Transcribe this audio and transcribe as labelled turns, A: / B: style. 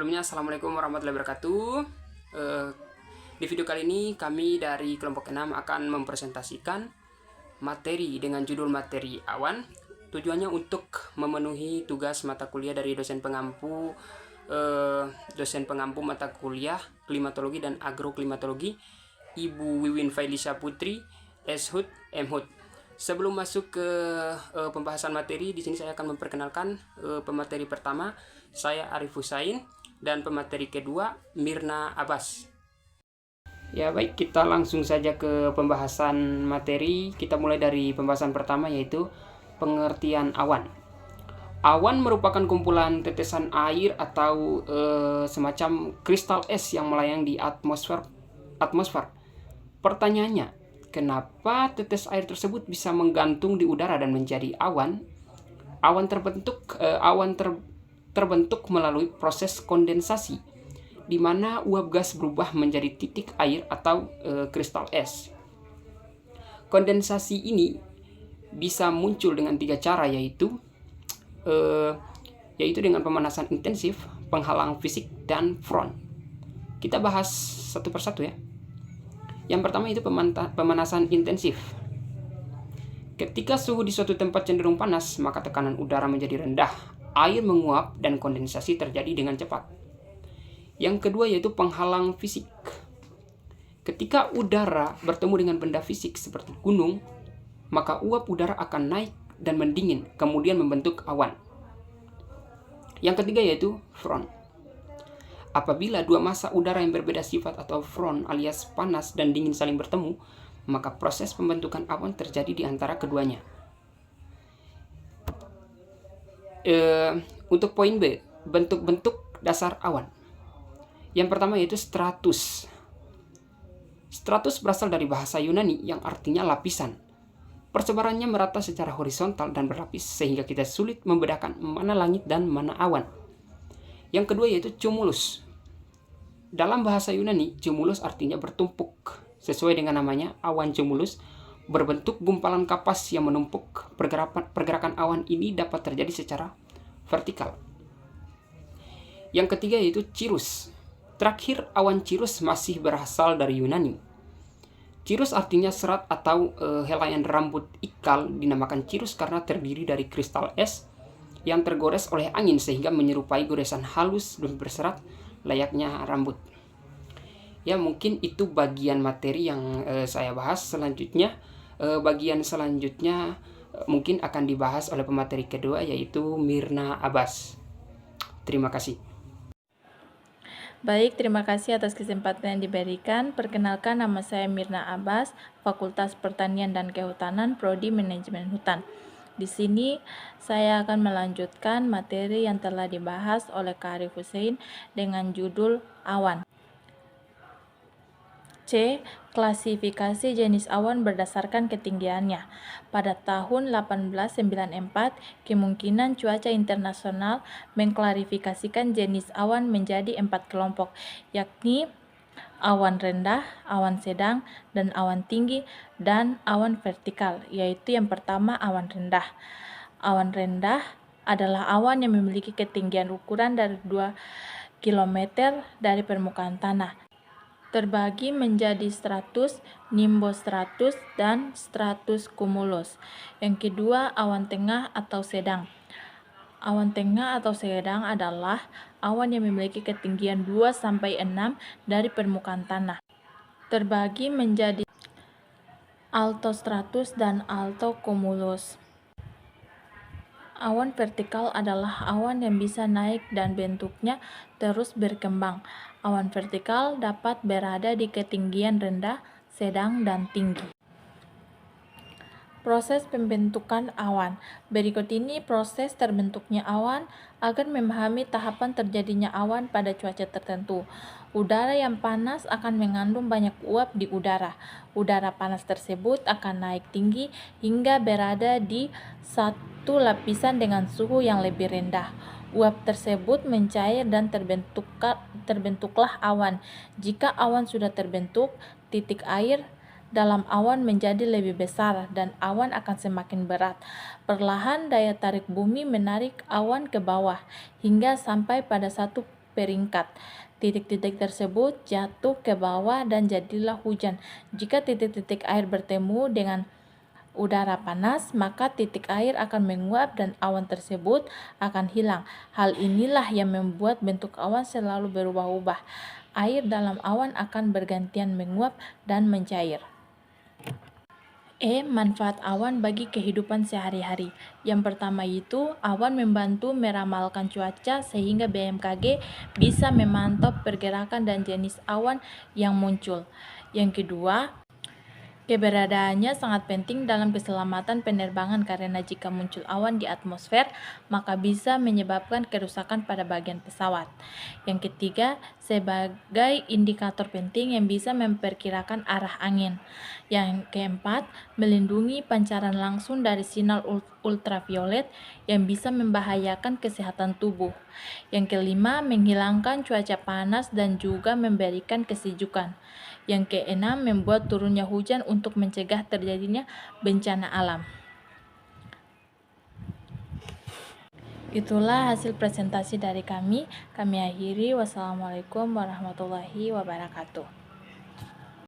A: Sebelumnya, Assalamualaikum warahmatullahi wabarakatuh. Di video kali ini kami dari kelompok 6 akan mempresentasikan materi dengan judul materi awan. Tujuannya untuk memenuhi tugas mata kuliah dari dosen pengampu mata kuliah klimatologi dan agroklimatologi, Ibu Wiwin Failisha Putri, SHUT, MHUT. Sebelum masuk ke pembahasan materi, di sini saya akan memperkenalkan pemateri pertama, saya Arif Husain, dan pemateri kedua, Mirna Abbas. Ya baik, kita langsung saja ke pembahasan materi. Kita mulai dari pembahasan pertama, yaitu pengertian awan. Awan merupakan kumpulan tetesan air atau semacam kristal es yang melayang di atmosfer. Pertanyaannya, kenapa tetes air tersebut bisa menggantung di udara dan menjadi awan? Awan terbentuk melalui proses kondensasi, di mana uap gas berubah menjadi titik air atau kristal es. Kondensasi ini bisa muncul dengan 3 cara, yaitu dengan pemanasan intensif, penghalang fisik, dan front. Kita bahas satu persatu ya. Yang pertama itu pemanasan intensif. Ketika suhu di suatu tempat cenderung panas, maka tekanan udara menjadi rendah, air menguap, dan kondensasi terjadi dengan cepat. Yang kedua yaitu penghalang fisik. Ketika udara bertemu dengan benda fisik seperti gunung, maka uap udara akan naik dan mendingin, kemudian membentuk awan. Yang ketiga yaitu front. Apabila dua massa udara yang berbeda sifat atau front alias panas dan dingin saling bertemu, maka proses pembentukan awan terjadi di antara keduanya. Untuk poin B, bentuk-bentuk dasar awan. Yang pertama yaitu stratus. Stratus berasal dari bahasa Yunani yang artinya lapisan. Persebarannya merata secara horizontal dan berlapis sehingga kita sulit membedakan mana langit dan mana awan. Yang kedua yaitu cumulus. Dalam bahasa Yunani, cumulus artinya bertumpuk. Sesuai dengan namanya, awan cumulus berbentuk gumpalan kapas yang menumpuk. Pergerakan awan ini dapat terjadi secara vertikal. Yang ketiga yaitu cirrus. Terakhir, awan cirrus masih berasal dari Yunani. Cirrus artinya serat atau helaian rambut ikal, dinamakan cirrus karena terdiri dari kristal es yang tergores oleh angin sehingga menyerupai goresan halus dan berserat layaknya rambut. Ya, mungkin itu bagian materi yang saya bahas. Selanjutnya, bagian selanjutnya mungkin akan dibahas oleh pemateri kedua, yaitu Mirna Abbas. Terima kasih.
B: Baik, terima kasih atas kesempatan yang diberikan. Perkenalkan, nama saya Mirna Abbas, Fakultas Pertanian dan Kehutanan, Prodi Manajemen Hutan. Di sini saya akan melanjutkan materi yang telah dibahas oleh Kak Arif Husain dengan judul awan. C. Klasifikasi jenis awan berdasarkan ketinggiannya. Pada tahun 1894, kemungkinan cuaca internasional mengklarifikasikan jenis awan menjadi 4 kelompok, yakni awan rendah, awan sedang, dan awan tinggi, dan awan vertikal, yaitu yang pertama awan rendah. Awan rendah adalah awan yang memiliki ketinggian ukuran dari 2 km dari permukaan tanah. Terbagi menjadi stratus, nimbostratus, dan stratus cumulus. Yang kedua, awan tengah atau sedang. Awan tengah atau sedang adalah awan yang memiliki ketinggian 2-6 dari permukaan tanah. Terbagi menjadi altostratus dan altocumulus. Awan vertikal adalah awan yang bisa naik dan bentuknya terus berkembang. Awan vertikal dapat berada di ketinggian rendah, sedang, dan tinggi. Proses pembentukan awan. Berikut ini proses terbentuknya awan. Agar memahami tahapan terjadinya awan pada cuaca tertentu. Udara yang panas akan mengandung banyak uap di udara. Udara panas tersebut akan naik tinggi hingga berada di satu lapisan dengan suhu yang lebih rendah. Uap tersebut mencair dan terbentuklah awan. Jika awan sudah terbentuk, titik air dalam awan menjadi lebih besar dan awan akan semakin berat. Perlahan daya tarik bumi menarik awan ke bawah hingga sampai pada satu peringkat. Titik-titik tersebut jatuh ke bawah dan jadilah hujan. Jika titik-titik air bertemu dengan udara panas, maka titik air akan menguap dan awan tersebut akan hilang. Hal inilah yang membuat bentuk awan selalu berubah-ubah. Air dalam awan akan bergantian menguap dan mencair. Manfaat awan bagi kehidupan sehari-hari. Yang pertama itu, awan membantu meramalkan cuaca sehingga BMKG bisa memantau pergerakan dan jenis awan yang muncul. Yang kedua, keberadaannya sangat penting dalam keselamatan penerbangan karena jika muncul awan di atmosfer, maka bisa menyebabkan kerusakan pada bagian pesawat. Yang ketiga, sebagai indikator penting yang bisa memperkirakan arah angin. Yang keempat, melindungi pancaran langsung dari sinar ultraviolet yang bisa membahayakan kesehatan tubuh. Yang kelima, menghilangkan cuaca panas dan juga memberikan kesejukan. Yang keenam, membuat turunnya hujan untuk mencegah terjadinya bencana alam. Itulah hasil presentasi dari kami. Kami akhiri. Wassalamualaikum warahmatullahi wabarakatuh.